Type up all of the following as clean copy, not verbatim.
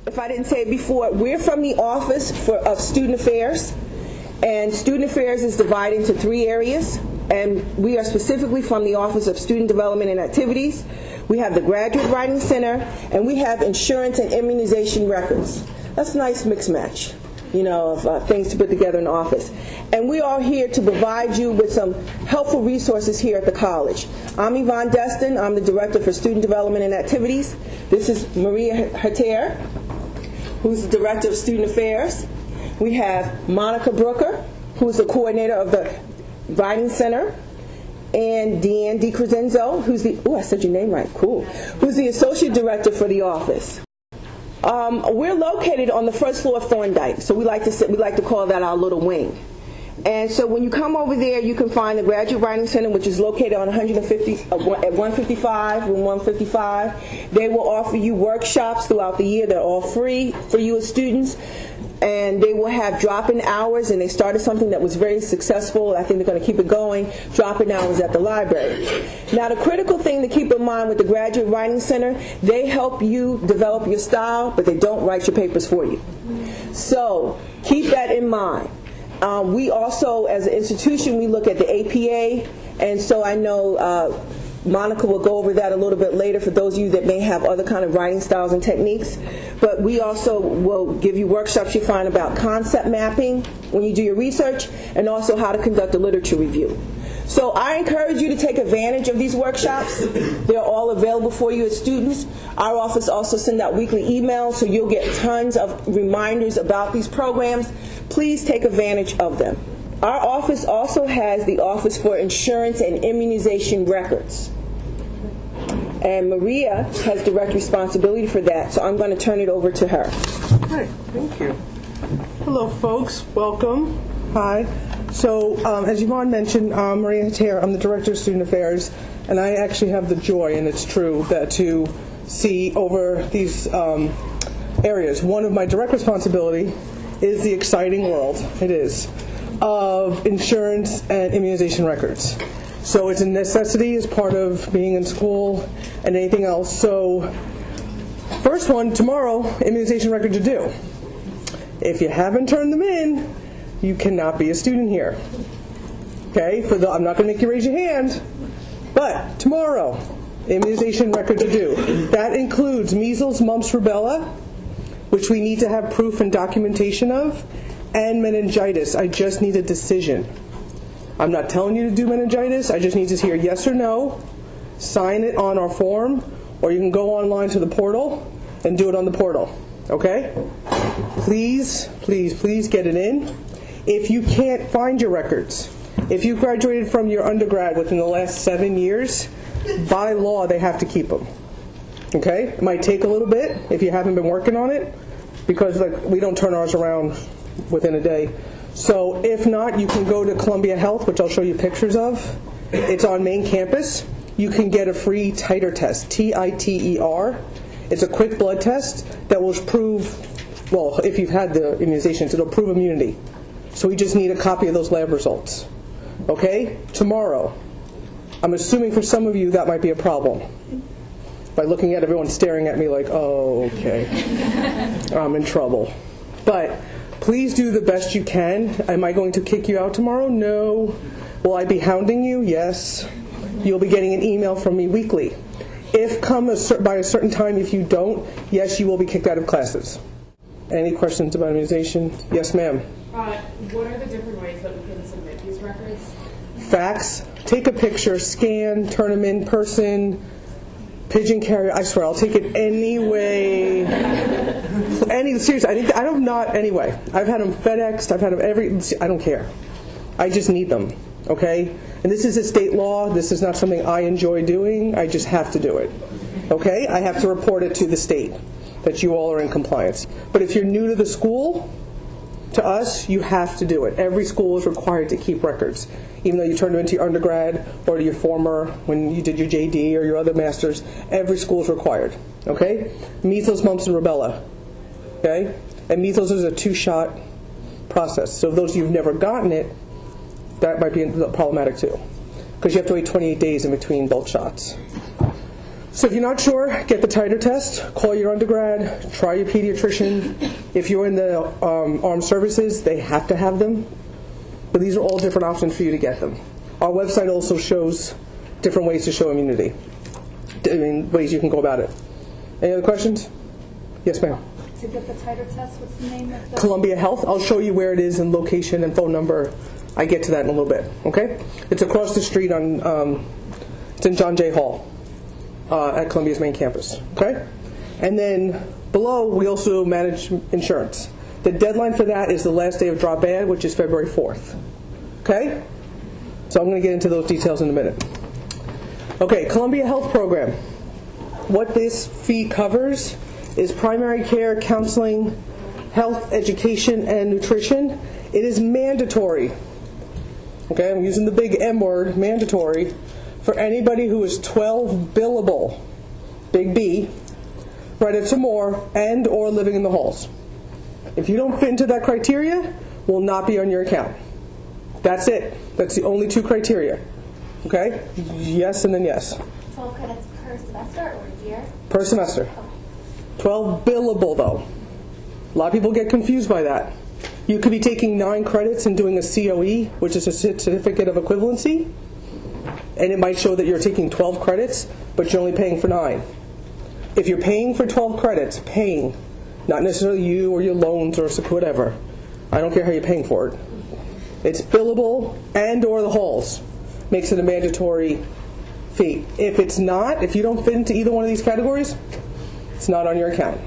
If I didn't say it before, we're from the Office of Student Affairs, and Student Affairs is divided into 3 areas, and we are specifically from the Office of Student Development and Activities. We have the Graduate Writing Center, and we have Insurance and Immunization Records. That's a nice mix match, of things to put together in the office. And we are here to provide you with some helpful resources here at the college. I'm Yvonne Destin. I'm the Director for Student Development and Activities. This is Maria Hater, who's the Director of Student Affairs. We have Monica Brooker, who's the coordinator of the Writing Center, and Deanne DiCrescenzo, who's I said your name right, cool, who's the Associate Director for the office. We're located on the first floor of Thorndike, so we like to call that our little wing. And so when you come over there, you can find the Graduate Writing Center, which is located on 155, room 155. They will offer you workshops throughout the year. They're all free for you as students. And they will have drop-in hours, and they started something that was very successful. I think they're going to keep it going, drop-in hours at the library. Now, the critical thing to keep in mind with the Graduate Writing Center, they help you develop your style, but they don't write your papers for you. So keep that in mind. We also, as an institution, we look at the APA, and so I know Monica will go over that a little bit later for those of you that may have other kind of writing styles and techniques. But we also will give you workshops you find about concept mapping when you do your research, and also how to conduct a literature review. So I encourage you to take advantage of these workshops. They're all available for you as students. Our office also sends out weekly emails, so you'll get tons of reminders about these programs. Please take advantage of them. Our office also has the Office for Insurance and Immunization Records. And Maria has direct responsibility for that, so I'm going to turn it over to her. Okay, thank you. Hello, folks. Welcome. Hi. So, as Yvonne mentioned, I'm Maria Hater. I'm the Director of Student Affairs, and I actually have the joy, and it's true, that to see over these areas. One of my direct responsibility is the exciting world, it is, of insurance and immunization records. So it's a necessity as part of being in school and anything else. So first one, tomorrow, immunization records are due. If you haven't turned them in, you cannot be a student here. Okay, I'm not going to make you raise your hand, but tomorrow, immunization records are due. That includes measles, mumps, rubella, which we need to have proof and documentation of, and meningitis. I just need a decision. I'm not telling you to do meningitis. I just need to hear yes or no, sign it on our form, or you can go online to the portal and do it on the portal. Okay? Please, please, please get it in. If you can't find your records, if you graduated from your undergrad within the last 7 years, by law they have to keep them. Okay? It might take a little bit if you haven't been working on it, because we don't turn ours around within a day. So if not, you can go to Columbia Health, which I'll show you pictures of. It's on main campus. You can get a free titer test, T-I-T-E-R. It's a quick blood test that will prove, well, if you've had the immunizations, it'll prove immunity. So we just need a copy of those lab results. Okay? Tomorrow. I'm assuming for some of you that might be a problem. By looking at everyone staring at me like, oh, okay, I'm in trouble. But please do the best you can. Am I going to kick you out tomorrow? No. Will I be hounding you? Yes. You'll be getting an email from me weekly. If by a certain time, if you don't, yes, you will be kicked out of classes. Any questions about immunization? Yes, ma'am. What are the different ways that we can submit these records? Fax, take a picture, scan, turn them in person, pigeon carrier. I swear, I'll take it any way. Seriously, anyway. I've had them FedExed. I've had them I don't care. I just need them. Okay? And this is a state law. This is not something I enjoy doing. I just have to do it. Okay? I have to report it to the state that you all are in compliance. But if you're new to the school, to us, you have to do it. Every school is required to keep records. Even though you turned them into your undergrad or to your former, when you did your JD or your other master's, every school is required. Okay? Measles, mumps, and rubella. Okay? And measles is a 2-shot process. So those of you who've never gotten it, that might be problematic too. Because you have to wait 28 days in between both shots. So if you're not sure, get the titer test, call your undergrad, try your pediatrician. If you're in the armed services, they have to have them. But these are all different options for you to get them. Our website also shows different ways to show immunity. Ways you can go about it. Any other questions? Yes, ma'am. To get the titer test, what's the name of the... Columbia Health. I'll show you where it is and location and phone number. I get to that in a little bit, okay? It's across the street on, it's in John Jay Hall at Columbia's main campus, okay? And then below, we also manage insurance. The deadline for that is the last day of drop ad, which is February 4th, okay? So I'm going to get into those details in a minute. Okay, Columbia Health Program. What this fee covers is primary care, counseling, health, education, and nutrition. It is mandatory. Okay, I'm using the big M word, mandatory, for anybody who is 12 billable, big B, credits or more, and or living in the halls. If you don't fit into that criteria, will not be on your account. That's it. That's the only two criteria. Okay? Yes and then yes. 12 credits per semester or a year? Per semester. 12 billable though. A lot of people get confused by that. You could be taking 9 credits and doing a COE, which is a certificate of equivalency, and it might show that you're taking 12 credits, but you're only paying for 9. If you're paying for 12 credits, paying, not necessarily you or your loans or whatever, I don't care how you're paying for it. It's billable and or the halls. Makes it a mandatory fee. If it's not, if you don't fit into either one of these categories, it's not on your account.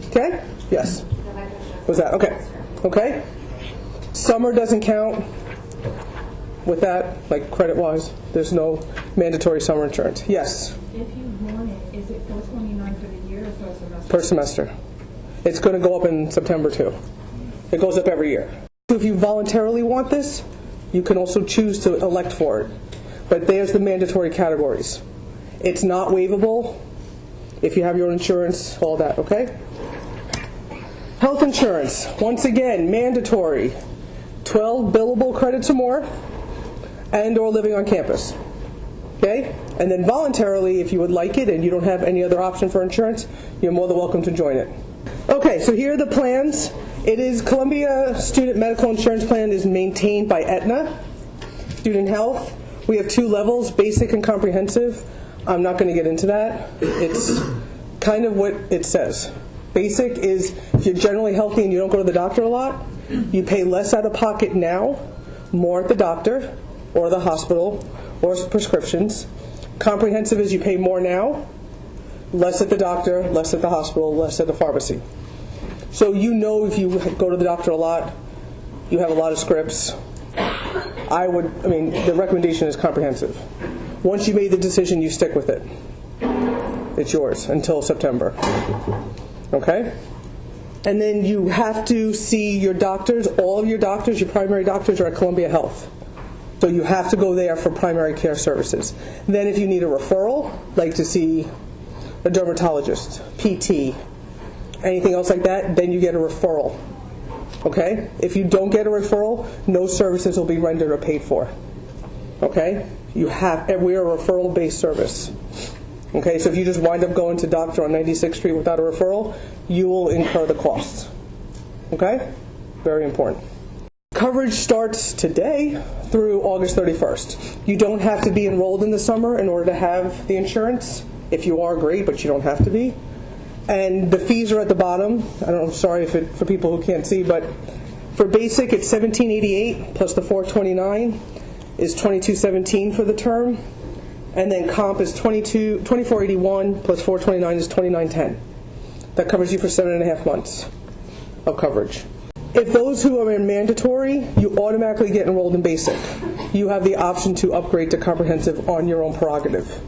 Okay? Yes. Was that? Okay. Okay? Summer doesn't count with that, like credit-wise. There's no mandatory summer insurance. Yes? If you want it, is it $429 for the year or for a semester? Per semester. It's going to go up in September too. It goes up every year. So if you voluntarily want this, you can also choose to elect for it. But there's the mandatory categories. It's not waivable if you have your own insurance, all that, okay? Health insurance, once again, mandatory. 12 billable credits or more, and or living on campus. Okay? And then voluntarily, if you would like it and you don't have any other option for insurance, you're more than welcome to join it. Okay, so here are the plans. It is Columbia Student Medical Insurance Plan is maintained by Aetna. Student Health, we have 2 levels, basic and comprehensive. I'm not going to get into that. It's kind of what it says. Basic is if you're generally healthy and you don't go to the doctor a lot, you pay less out of pocket now, more at the doctor or the hospital or prescriptions. Comprehensive is you pay more now, less at the doctor, less at the hospital, less at the pharmacy. So you know if you go to the doctor a lot, you have a lot of scripts. The recommendation is comprehensive. Once you made the decision, you stick with it. It's yours until September. Okay? And then you have to see your doctors. All of your doctors, your primary doctors, are at Columbia Health. So you have to go there for primary care services. Then if you need a referral, like to see a dermatologist, PT, anything else like that, then you get a referral. Okay? If you don't get a referral, no services will be rendered or paid for. Okay? We're a referral-based service. Okay, so if you just wind up going to doctor on 96th Street without a referral, you will incur the costs. Okay? Very important. Coverage starts today through August 31st. You don't have to be enrolled in the summer in order to have the insurance. If you are, great, but you don't have to be. And the fees are at the bottom. Sorry for people who can't see, but for basic it's $17.88 plus the $429 is $22.17 for the term. And then comp is $24.81 plus $429 is $29.10. That covers you for 7.5 months of coverage. If those who are in mandatory, you automatically get enrolled in basic. You have the option to upgrade to comprehensive on your own prerogative.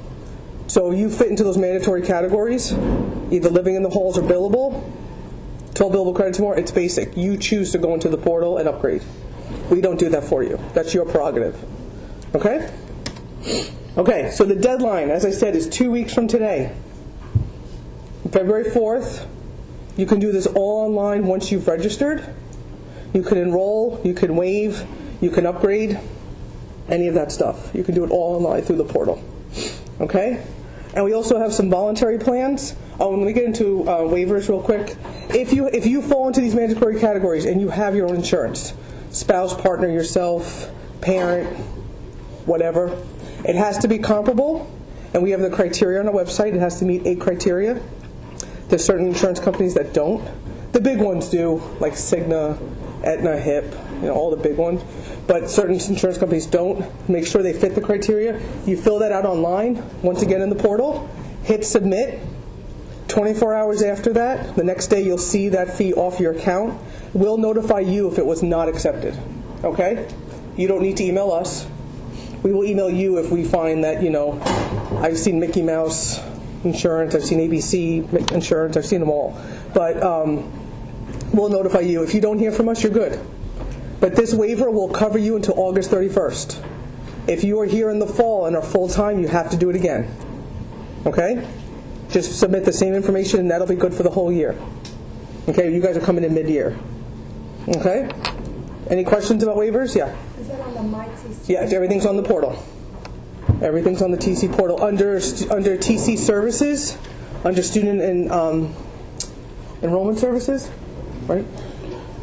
So you fit into those mandatory categories, either living in the halls or billable, 12 billable credits or more, it's basic. You choose to go into the portal and upgrade. We don't do that for you. That's your prerogative. Okay? Okay, so the deadline, as I said, is 2 weeks from today. February 4th. You can do this all online once you've registered. You can enroll, you can waive, you can upgrade, any of that stuff. You can do it all online through the portal. Okay? And we also have some voluntary plans. Oh, and let me get into waivers real quick. If you fall into these mandatory categories and you have your own insurance, spouse, partner, yourself, parent, whatever, it has to be comparable. And we have the criteria on our website. It has to meet 8 criteria. There's certain insurance companies that don't. The big ones do, like Cigna, Aetna, HIP, all the big ones. But certain insurance companies don't. Make sure they fit the criteria. You fill that out online, once again in the portal, hit submit. 24 hours after that, the next day you'll see that fee off your account. We'll notify you if it was not accepted. Okay? You don't need to email us. We will email you if we find that, I've seen Mickey Mouse insurance, I've seen ABC insurance, I've seen them all. But we'll notify you. If you don't hear from us, you're good. But this waiver will cover you until August 31st. If you are here in the fall and are full-time, you have to do it again. Okay? Just submit the same information, and that'll be good for the whole year. Okay? You guys are coming in mid-year. Okay? Any questions about waivers? Yeah. Is that on the MyTC? Yeah, everything's on the portal. Everything's on the TC portal. Under TC services, under student and enrollment services, right?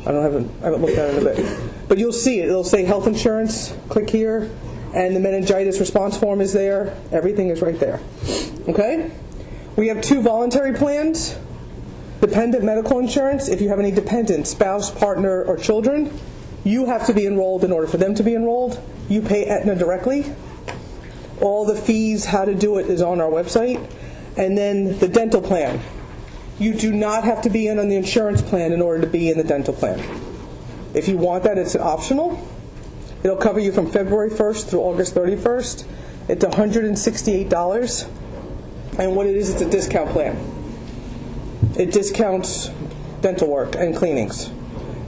I haven't looked at it in a bit. But you'll see it. It'll say health insurance. Click here. And the meningitis response form is there. Everything is right there. Okay? We have 2 voluntary plans. Dependent medical insurance. If you have any dependent, spouse, partner, or children, you have to be enrolled in order for them to be enrolled. You pay Aetna directly. All the fees, how to do it, is on our website. And then the dental plan. You do not have to be in on the insurance plan in order to be in the dental plan. If you want that, it's optional. It'll cover you from February 1st through August 31st. It's $168. And what it is, it's a discount plan. It discounts dental work and cleanings.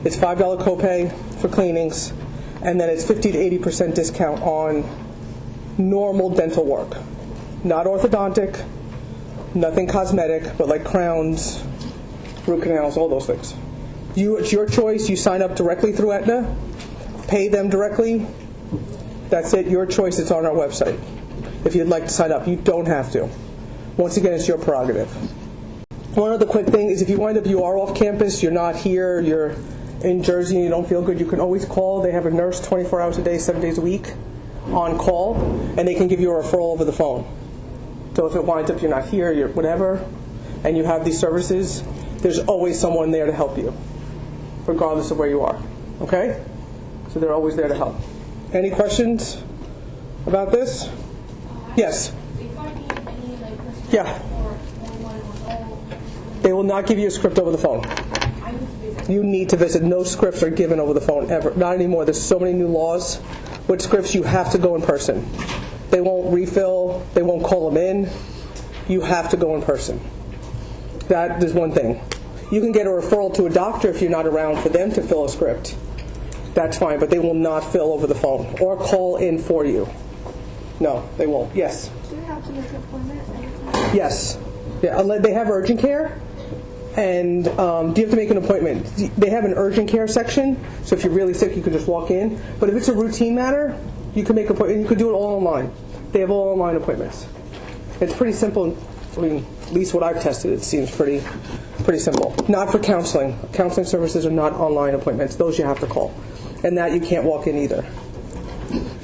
It's $5 copay for cleanings, and then it's 50 to 80% discount on normal dental work. Not orthodontic, nothing cosmetic, but like crowns, root canals, all those things. It's your choice. You sign up directly through Aetna, pay them directly. That's it, your choice. It's on our website. If you'd like to sign up, you don't have to. Once again, it's your prerogative. One other quick thing is if you are off campus, you're not here, you're in Jersey and you don't feel good, you can always call. They have a nurse 24 hours a day, 7 days a week on call, and they can give you a referral over the phone. So if it winds up you're not here, you're whatever, and you have these services, there's always someone there to help you, regardless of where you are. Okay? So they're always there to help. Any questions about this? Yes? Yeah. They will not give you a script over the phone. You need to visit. No scripts are given over the phone ever. Not anymore. There's so many new laws. With scripts, you have to go in person. They won't refill. They won't call them in. You have to go in person. That is one thing. You can get a referral to a doctor if you're not around for them to fill a script. That's fine, but they will not fill over the phone or call in for you. No, they won't. Yes? Do you have to make an appointment every time? Yes. Yeah, they have urgent care. And do you have to make an appointment? They have an urgent care section, so if you're really sick, you can just walk in. But if it's a routine matter, you can make an appointment. You can do it all online. They have all online appointments. It's pretty simple. I mean, at least what I've tested, it seems pretty simple. Not for counseling. Counseling services are not online appointments. Those you have to call. And that you can't walk in either.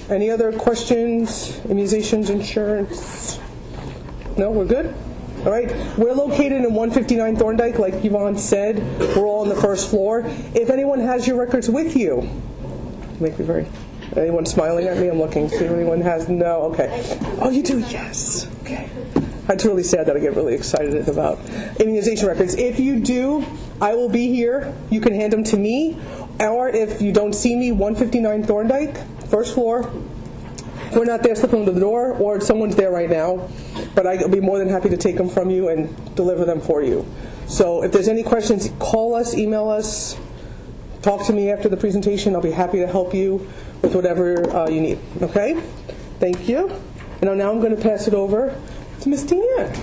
Any other questions? Immunizations, insurance? No, we're good? All right. We're located in 159 Thorndike, like Yvonne said. We're all on the first floor. If anyone has your records with you, make me very... Anyone smiling at me? I'm looking. See if anyone has... No? Okay. Oh, you do? Yes. Okay. That's really sad that I get really excited about immunization records. If you do, I will be here. You can hand them to me. Or if you don't see me, 159 Thorndike, first floor. If we're not there, slip them to the door, or someone's there right now. But I'll be more than happy to take them from you and deliver them for you. So if there's any questions, call us, email us, talk to me after the presentation. I'll be happy to help you with whatever you need. Okay? Thank you. And now I'm going to pass it over to Ms. Tina.